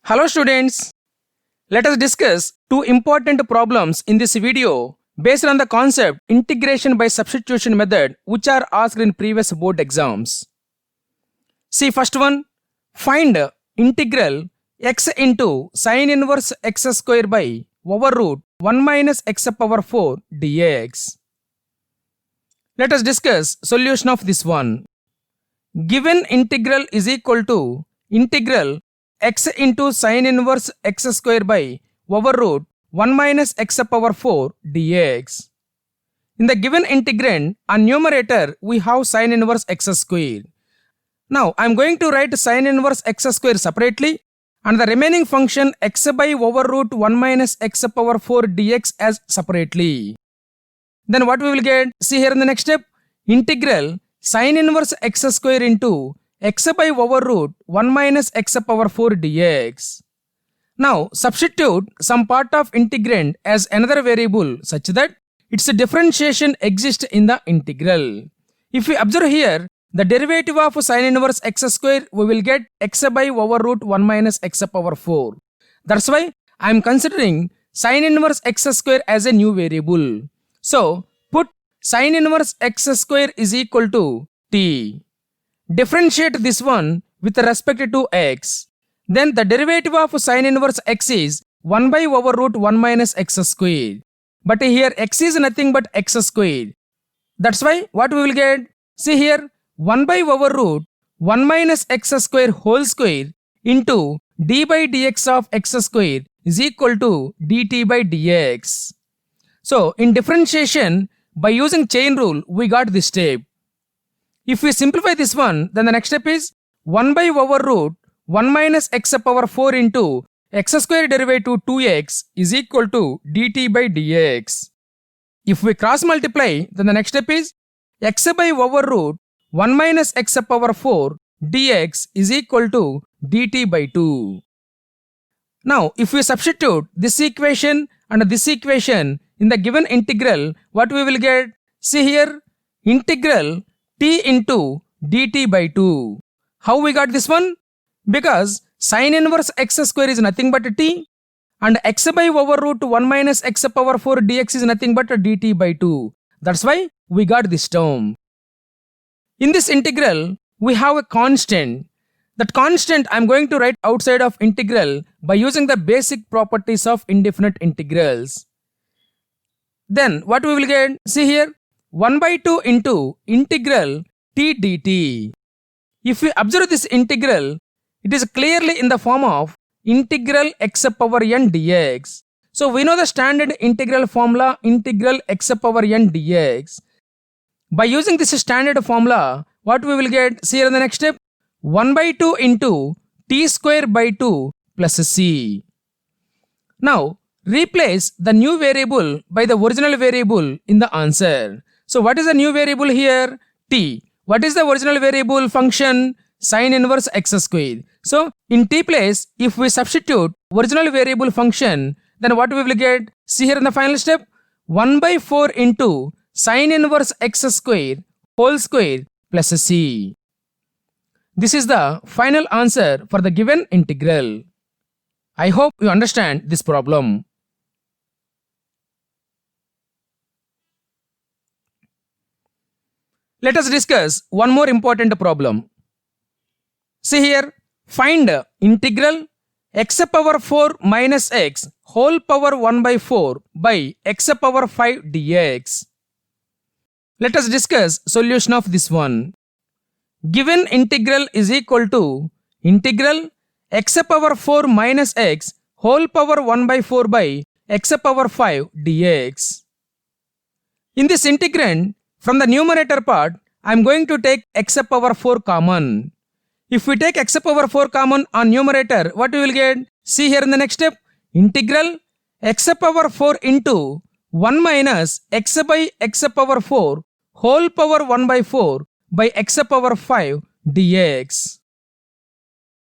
Hello students, let us discuss two important problems in this video based on the concept integration by substitution method which are asked in previous board exams. See first one, find integral x into sin inverse x square by over root 1 minus x power 4 dx. Let us discuss solution of this one. Given integral is equal to integral x into sin inverse x square by over root 1 minus x power 4 dx. In the given integrand, on numerator we have sin inverse x square. Now I am going to write sin inverse x square separately and the remaining function x by over root 1 minus x power 4 dx as separately. Then what we will get? See here in the next step, integral sin inverse x square into x by over root 1 minus x power 4 dx. Now substitute some part of integrand as another variable such that its differentiation exists in the integral. If we observe here, the derivative of sin inverse x square, we will get x by over root 1 minus x power 4. That's why I am considering sin inverse x square as a new variable. So put sin inverse x square is equal to t. Differentiate this one with respect to x. Then the derivative of sin inverse x is 1 by over root 1 minus x square. But here x is nothing but x square. That's why what we will get? See here, 1 by over root 1 minus x square whole square into d by dx of x square is equal to dt by dx. So in differentiation, by using chain rule, we got this step. If we simplify this one, then the next step is 1 by over root 1 minus x power 4 into x square derivative 2x is equal to dt by dx. If we cross multiply, then the next step is x by over root 1 minus x power 4 dx is equal to dt by 2. Now if we substitute this equation and this equation in the given integral, what we will get? See here, integral t into dt by 2. How we got this one? Because sin inverse x square is nothing but t and x by over root 1 minus x power 4 dx is nothing but dt by 2. That's why we got this term. In this integral, we have a constant. That constant I am going to write outside of integral by using the basic properties of indefinite integrals. Then what we will get? See here, 1 by 2 into integral t dt. If we observe this integral, it is clearly in the form of integral x power n dx. So we know the standard integral formula, integral x power n dx. By using this standard formula, what we will get? See here in the next step, 1 by 2 into t square by 2 plus c. Now replace the new variable by the original variable in the answer. So what is the new variable here? T. What is the original variable function? Sin inverse x square. So in t place, if we substitute original variable function, then what we will get? See here in the final step, 1 by 4 into sin inverse x square whole square plus c. This is the final answer for the given integral. I hope you understand this problem. Let us discuss one more important problem. See here, find integral x power 4 minus x whole power 1 by 4 by x power 5 dx. Let us discuss solution of this one. Given integral is equal to integral x power 4 minus x whole power 1 by 4 by x power 5 dx. In this integrand, from the numerator part, I am going to take x power 4 common. If we take x power 4 common on numerator, what we will get? See here in the next step, integral x power 4 into 1 minus x by x power 4 whole power 1 by 4 by x power 5 dx.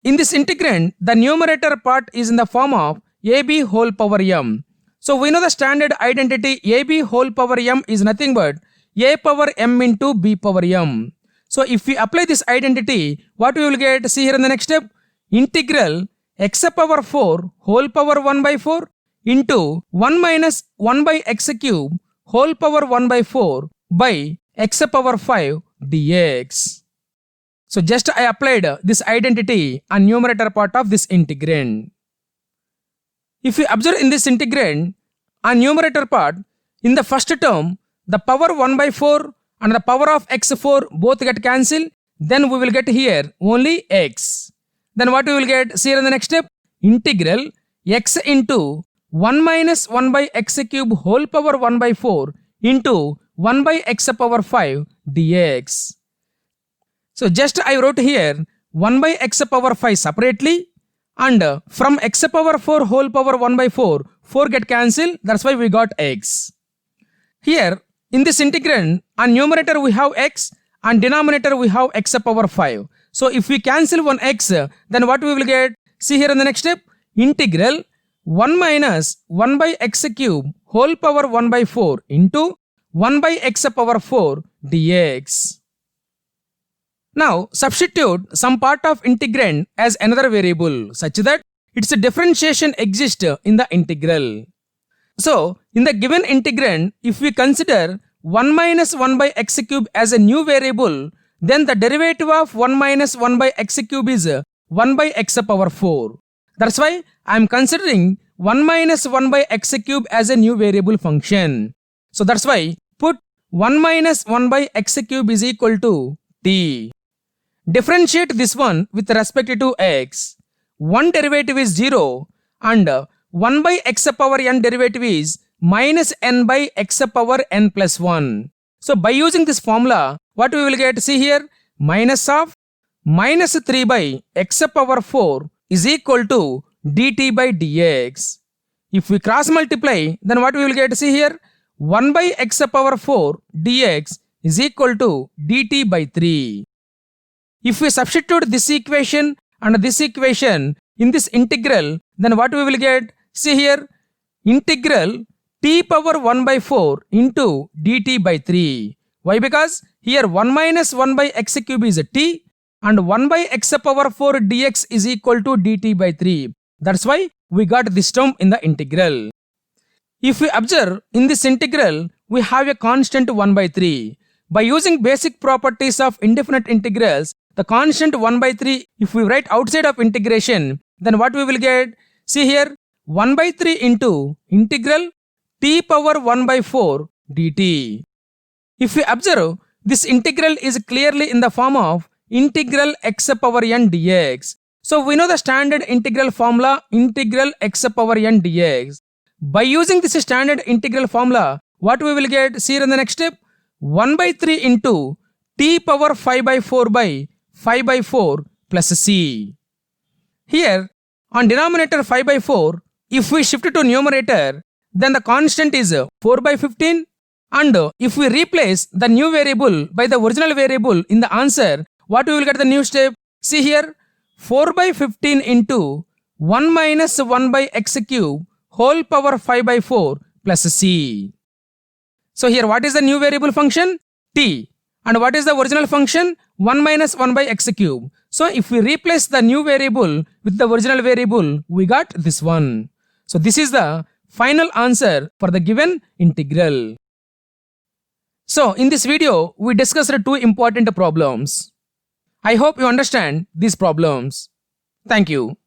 In this integrand, the numerator part is in the form of ab whole power m. So we know the standard identity ab whole power m is nothing but a power m into b power m. So if we apply this identity, what we will get? See here in the next step, integral x power 4 whole power 1 by 4 into 1 minus 1 by x cube whole power 1 by 4 by x power 5 dx. So just I applied this identity on numerator part of this integrand. If you observe in this integrand, on numerator part, in the first term, the power 1 by 4 and the power of x4 both get cancelled, then we will get here only x. Then what we will get? See here in the next step, integral x into 1 minus 1 by x cube whole power 1 by 4 into 1 by x power 5 dx. So just I wrote here 1 by x power 5 separately, and from x power 4 whole power 1 by 4 get cancelled, that's why we got x. Here in this integrand, on numerator we have x and denominator we have x power 5. So if we cancel one x, then what we will get? See here in the next step, integral 1 minus 1 by x cube whole power 1 by 4 into 1 by x power 4 dx. Now substitute some part of integrand as another variable such that its differentiation exists in the integral. So in the given integrand, if we consider 1 minus 1 by x cube as a new variable, then the derivative of 1 minus 1 by x cube is 1 by x power 4. That's why I am considering 1 minus 1 by x cube as a new variable function. So that's why put 1 minus 1 by x cube is equal to t. Differentiate this one with respect to x. One derivative is 0 and 1 by x power n derivative is minus n by x power n plus 1. So by using this formula, what we will get? See here, minus of minus 3 by x power 4 is equal to dt by dx. If we cross multiply, then what we will get? See here, 1 by x power 4 dx is equal to dt by 3. If we substitute this equation and this equation in this integral, then what we will get? See here, integral t power 1 by 4 into dt by 3. Why? Because here 1 minus 1 by x cube is t and 1 by x power 4 dx is equal to dt by 3. That's why we got this term in the integral. If we observe in this integral, we have a constant 1 by 3. By using basic properties of indefinite integrals, the constant 1 by 3, if we write outside of integration, then what we will get? See here, 1 by 3 into integral t power 1 by 4 dt. If we observe, this integral is clearly in the form of integral x power n dx. So we know the standard integral formula, integral x power n dx. By using this standard integral formula, what we will get? See here in the next step, 1 by 3 into t power 5 by 4 by 5 by 4 plus c. Here on denominator 5 by 4, if we shift to numerator, then the constant is 4 by 15, and if we replace the new variable by the original variable in the answer, what we will get the new step? See here, 4 by 15 into 1 minus 1 by x cube whole power 5 by 4 plus c. So here what is the new variable function? T. And what is the original function? 1 minus 1 by x cube. So if we replace the new variable with the original variable, we got this one. So this is the final answer for the given integral. So in this video, we discussed two important problems. I hope you understand these problems. Thank you.